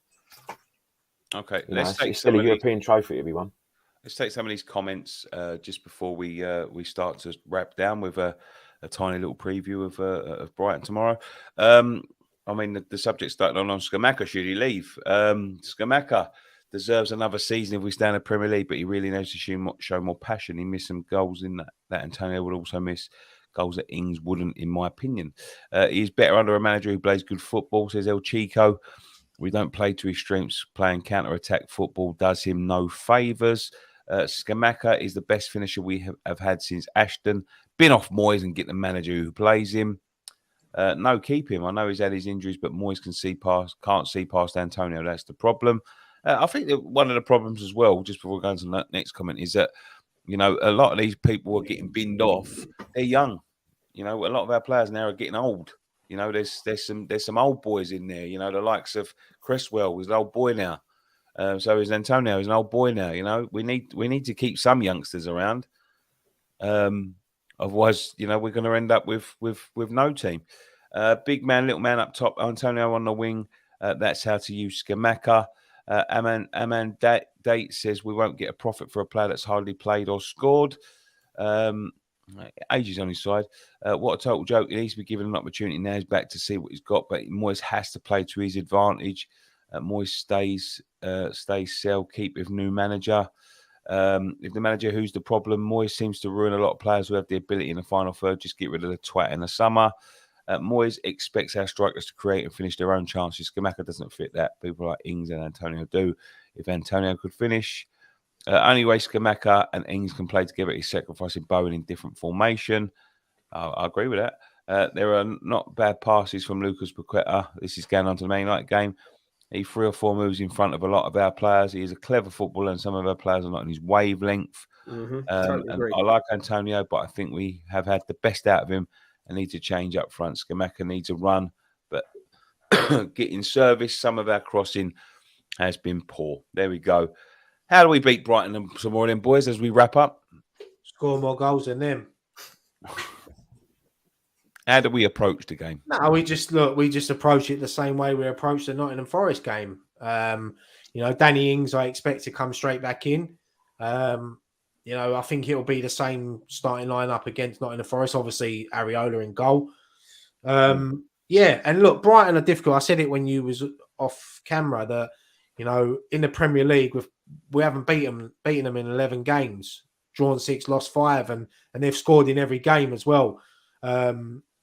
Okay, it's still a European trophy, everyone. Let's take some of these comments just before we start to wrap down with a tiny little preview of Brighton tomorrow. I mean, the subject started on Scamacca. Should he leave? Scamacca deserves another season if we stay in the Premier League, but he really needs to show more passion. He missed some goals in that Antonio would also miss goals that Ings wouldn't, in my opinion. He's better under a manager who plays good football, says El Chico. We don't play to his strengths. Playing counter-attack football does him no favours. Scamacca is the best finisher we have had since Ashton. Bin off Moyes and get the manager who plays him. No, keep him. I know he's had his injuries, but Moyes can't see past Antonio. That's the problem. I think that one of the problems as well, just before we go into the next comment, is that, a lot of these people are getting binned off. They're young. A lot of our players now are getting old. There's some old boys in there. The likes of Cresswell was an old boy now. So is Antonio. He's an old boy now. We need to keep some youngsters around. Otherwise, we're going to end up with no team. Big man, little man up top. Antonio on the wing. That's how to use Scamacca. Aman Date says we won't get a profit for a player that's hardly played or scored. Age is on his side. What a total joke. He needs to be given an opportunity. Now he's back to see what he's got, but Moyes has to play to his advantage. Moyes stays sell, keep with new manager. If the manager who's the problem, Moyes seems to ruin a lot of players who have the ability in the final third. Just get rid of the twat in the summer. Moyes expects our strikers to create and finish their own chances. Scamacca doesn't fit that. People like Ings and Antonio do. If Antonio could finish, only way Scamacca and Ings can play together is sacrificing Bowen in different formation. I agree with that. There are not bad passes from Lucas Paqueta. This is going on to the Man United game. He's 3 or 4 moves in front of a lot of our players. He is a clever footballer, and some of our players are not on his wavelength. Totally agree. I like Antonio, but I think we have had the best out of him and need to change up front. Scamacca needs a run, but getting service, some of our crossing has been poor. There we go. How do we beat Brighton and some more of them boys as we wrap up? Score more goals than them. How do we approach the game? No, we just approach it the same way we approached the Nottingham Forest game. Danny Ings, I expect to come straight back in. I think it'll be the same starting lineup against Nottingham Forest. Obviously, Areola in goal. And look, Brighton are difficult. I said it when you was off camera that in the Premier League we haven't beaten them in 11 games, drawn 6, lost 5, and they've scored in every game as well.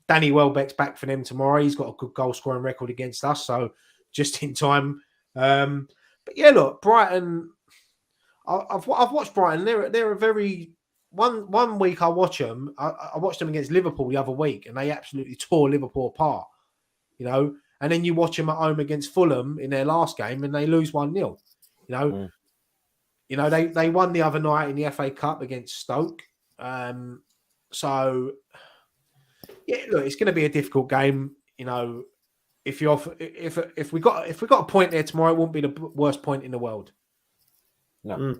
Danny Welbeck's back for them tomorrow. He's got a good goal scoring record against us, so just in time. But yeah, look, Brighton. I've watched Brighton. They're a very one week I watch them. I watched them against Liverpool the other week, and they absolutely tore Liverpool apart. And then you watch them at home against Fulham in their last game, and they lose 1-0. They won the other night in the FA Cup against Stoke. So yeah, look, it's going to be a difficult game. If we got a point there tomorrow, it won't be the worst point in the world. No.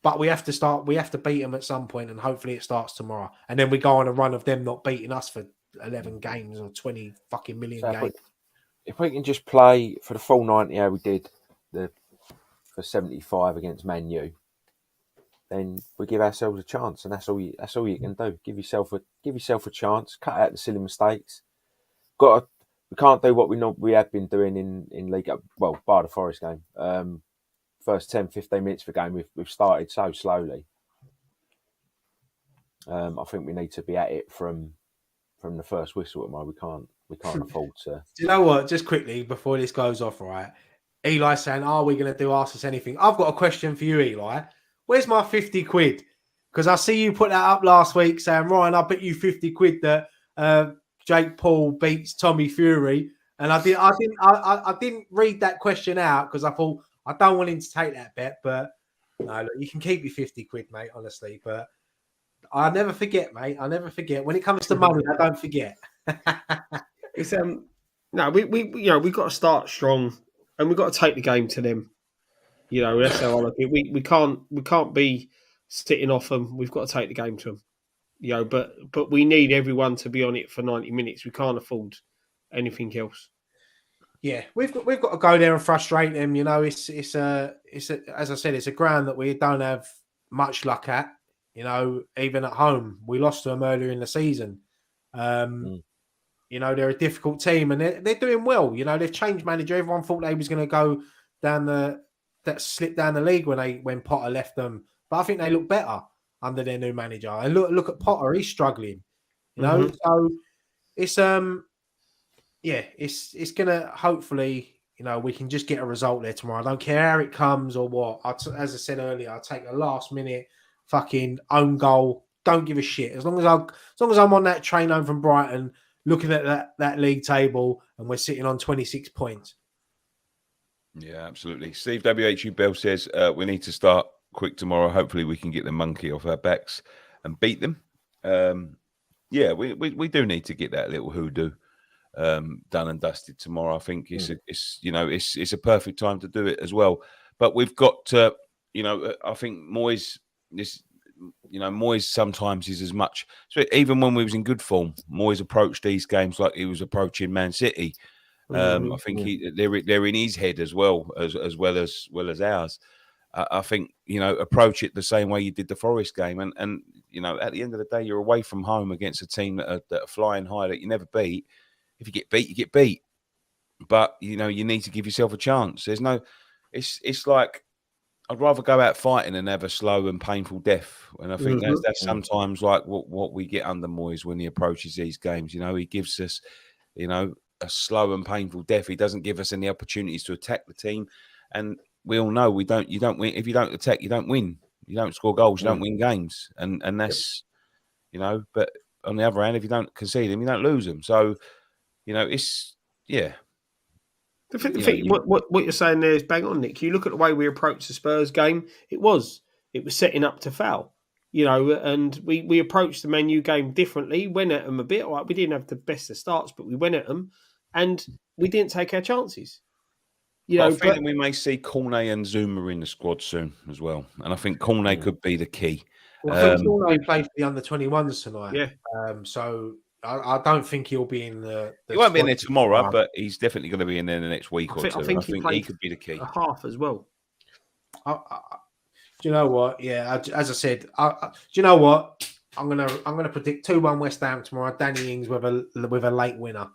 But we have to beat them at some point, and hopefully it starts tomorrow. And then we go on a run of them not beating us for 11 games or 20 fucking million games. If we can just play for the full 90, how we did for 75 against Man U, then we give ourselves a chance, and that's all you can do. Give yourself a chance. Cut out the silly mistakes. We can't do what we have been doing in League Cup. Well, bar the Forest game. First 10, 15 minutes of the game, we've started so slowly. I think we need to be at it from from the first whistle. We can't afford to. Do you know what? Just quickly before this goes off, right? Eli saying, "Are we going to do Ask Us Anything?" I've got a question for you, Eli. Where's my 50 quid? Because I see you put that up last week saying, "Ryan, I bet you 50 quid that Jake Paul beats Tommy Fury." And I didn't read that question out because I thought I don't want him to take that bet. But no, look, you can keep your 50 quid, mate. Honestly, but I never forget, mate. I never forget. When it comes to money, I don't forget. It's no, we've got to start strong, and we've got to take the game to them. That's how I look at it. We can't be sitting off them. We've got to take the game to them. But we need everyone to be on it for 90 minutes. We can't afford anything else. Yeah, we've got to go there and frustrate them. It's as I said, it's a ground that we don't have much luck at. Even at home, we lost to them earlier in the season. They're a difficult team and they're doing well. They've changed manager. Everyone thought they was going to go down slip down the league when Potter left them, but I think they look better under their new manager. And look at Potter; he's struggling. So it's it's gonna hopefully we can just get a result there tomorrow. I don't care how it comes or what. As I said earlier, I'll take a last minute fucking own goal. Don't give a shit as long as I'm on that train home from Brighton, looking at that league table, and we're sitting on 26 points. Yeah, absolutely. Steve WHU Bell says we need to start quick tomorrow. Hopefully, we can get the monkey off our backs and beat them. We do need to get that little hoodoo done and dusted tomorrow. I think it's a perfect time to do it as well. But we've got to, I think Moyes sometimes is as much. So even when we was in good form, Moyes approached these games like he was approaching Man City. I think they're in his head as well as ours. I think approach it the same way you did the Forest game, and at the end of the day, you're away from home against a team that are flying high that you never beat. If you get beat, you get beat. But you need to give yourself a chance. There's no. It's like I'd rather go out fighting than have a slow and painful death. And I think that's sometimes like what we get under Moyes when he approaches these games. He gives us, a slow and painful death. He doesn't give us any opportunities to attack the team. And we all know you don't win. If you don't attack, you don't win. You don't score goals, you don't win games. And that's, but on the other hand, if you don't concede them, you don't lose them. So, it's, yeah. The thing, what you're saying there is bang on, Nick. You look at the way we approached the Spurs game, it was setting up to foul. And we approached the Man U game differently, went at them a bit. Right, we didn't have the best of starts, but we went at them and we didn't take our chances. I think we may see Cornet and Zuma in the squad soon as well. And I think Cornet could be the key. Well, I think Cornet played for the under-21s tonight. Yeah. So I don't think he'll be in the he won't be in there tomorrow, but he's definitely going to be in there the next week or two. I think he could be the key. A half as well. Do you know what? Yeah, as I said, do you know what? I'm gonna predict 2-1 West Ham tomorrow. Danny Ings with a late winner.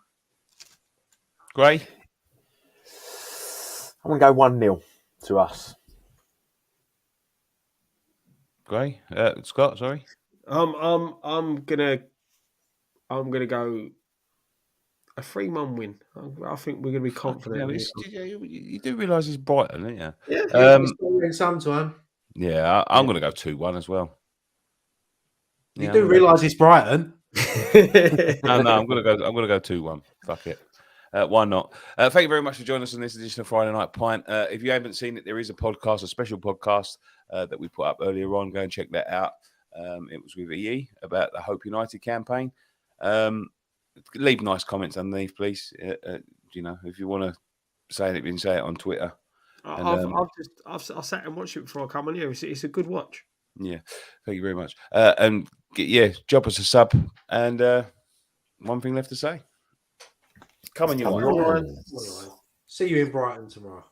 Gray? I'm gonna go 1-0 to us. Gray? Scott, sorry. I'm gonna go a 3-1 win. I think we're gonna be confident. You do realise it's Brighton, don't you? Yeah, sometime. Yeah, I'm going to go 2-1 as well. You do realise it's Brighton. No, I'm going to go 2-1. Fuck it. Why not? Thank you very much for joining us on this edition of Friday Night Pint. If you haven't seen it, there is a special podcast that we put up earlier on. Go and check that out. It was with EE about the Hope United campaign. Leave nice comments underneath, please. If you want to say it, you can say it on Twitter. I've sat and watched it before I come on here. It's a good watch. Yeah, thank you very much. Drop us a sub. And one thing left to say. Come on, you on. See you in Brighton tomorrow.